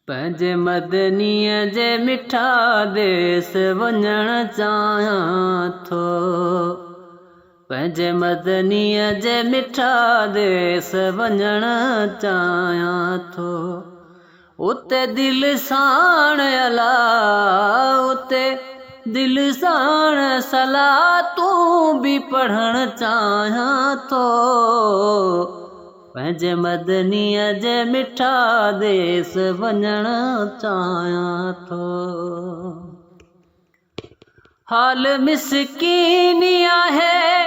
पंहिंजे मदनीअ जे मिठा देस वञण चाहियां थो। पंहिंजे मदनीअ जे मिठा देस वञण चाहियां थो। उते दिलि साण अला, उते दिलि साण सलाह तूं बि पढ़ण चाहियां थो। पंहिंजे मदनीअ जे मिठा देस वञण चाहियां थो। हाल मिसकीनी आहे,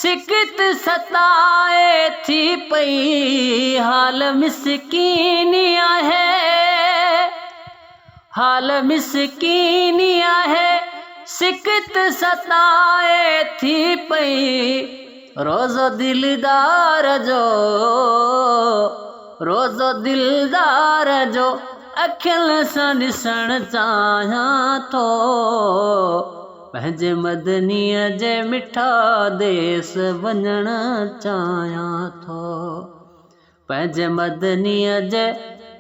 सिकत सताए थी पई। हाल मिसकीनी आहे, हाल मिसकीनी आहे, सिकत सताए थी पई। रोज़ो दिलदार जो, रोज़ो दिलदार जो अखियुनि सां ॾिसण चाहियां थो। पंहिंजे मदनीअ जे मिठा देस वञण चाहियां थो। पंहिंजे मदनीअ जे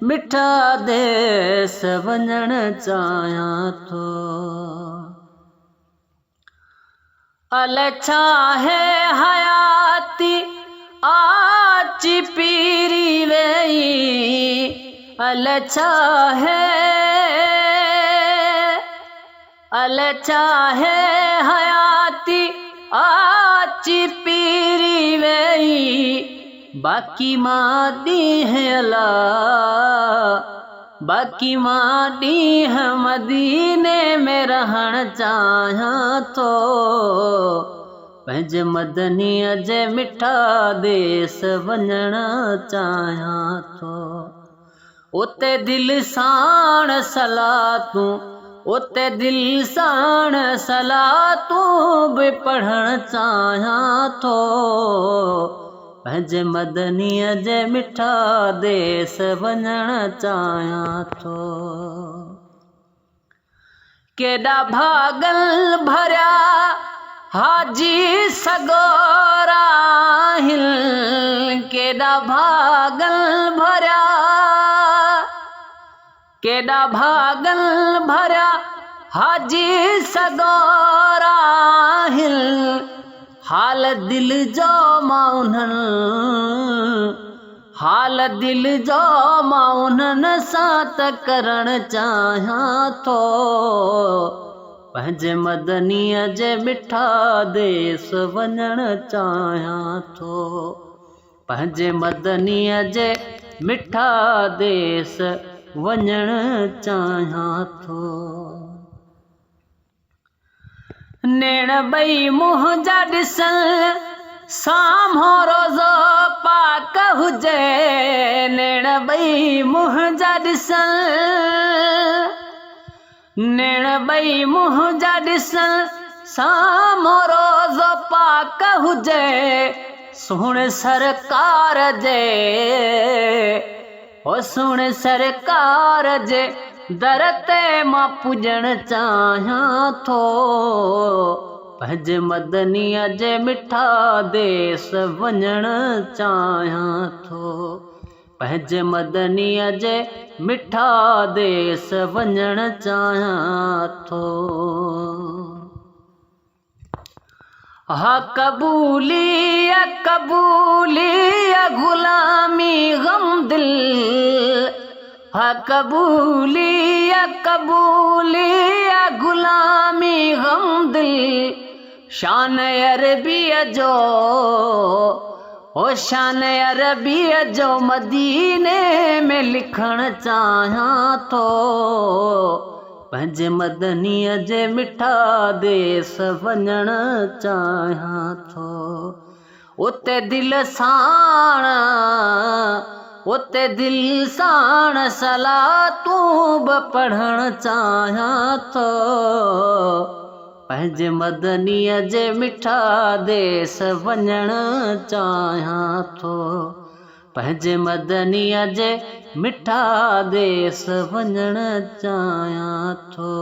मिठा देस वञण चाहियां थो। अल छा है हयाती आची पीरी वेई। अल छा है, अल छा है हयाती आची पीरी वेई। बाकी मां ॾींह अला, बाकी मां ॾींह मदीने में रहण चाहियां थो। पंहिंजे मदनीअ जे मिठा देस वञण चाहियां थो। उते दिलि साण सलाह तूं, उते दिलि साण सलाह तूं बि पढ़ण चाहियां थो। पंहिंजे मदनीअ जे मिठा देस वञण चाहियां थो। केॾा भागल भरिया हाजी सगोरा आहिनि। केॾा भागल भरिया, केॾा भागल भरिया हाजी सगोरा आहिनि। हाल दिलि जो मां उन्हनि, हाल दिलि जो मां उन्हनि सां त करण चाहियां थो। पंहिंजे मदनीअ जे मिठा देस वञण चाहियां थो। पंहिंजे मदनीअ जे मिठा देस वञण चाहियां थो। नेण ॿई मुंहुं जा ॾिसनि, साम्हूं रोज़ो पाक हुजे। नेण ॿई मुंहुं जा ॾिसनि, नेण ॿई मुंहुं जा ॾिसनि, साम्हूं रोज़ो पाक हुजे। सुहिण सरकार जे, ओ सुहिण सरकार जे दर ते मां पुॼण चाहियां थो। पंहिंजे मदनीअ जे मिठा देस वञण चाहियां थो। पंहिंजे मदनीअ जे मिठा देस वञण चाहियां थो। हा कबूली कबूली गुलामी गम दिल। हा कबूली कबूली गुलामी गम दिल। शान अरबीअ जो, ओ शान अरबीअ जो मदीने में लिखण चाहियां थो। पंहिंजे मदनीअ जे मिठा देस वञण चाहियां थो। उते दिलि साण, उते दिलि साण सलाह तूं बि पढ़ण चाहियां थो। पंहिंजे मदनीअ जे मिठा देस वञण चाहियां थो। पंहिंजे मदनीअ जे मिठा देस वञण चाहियां थो।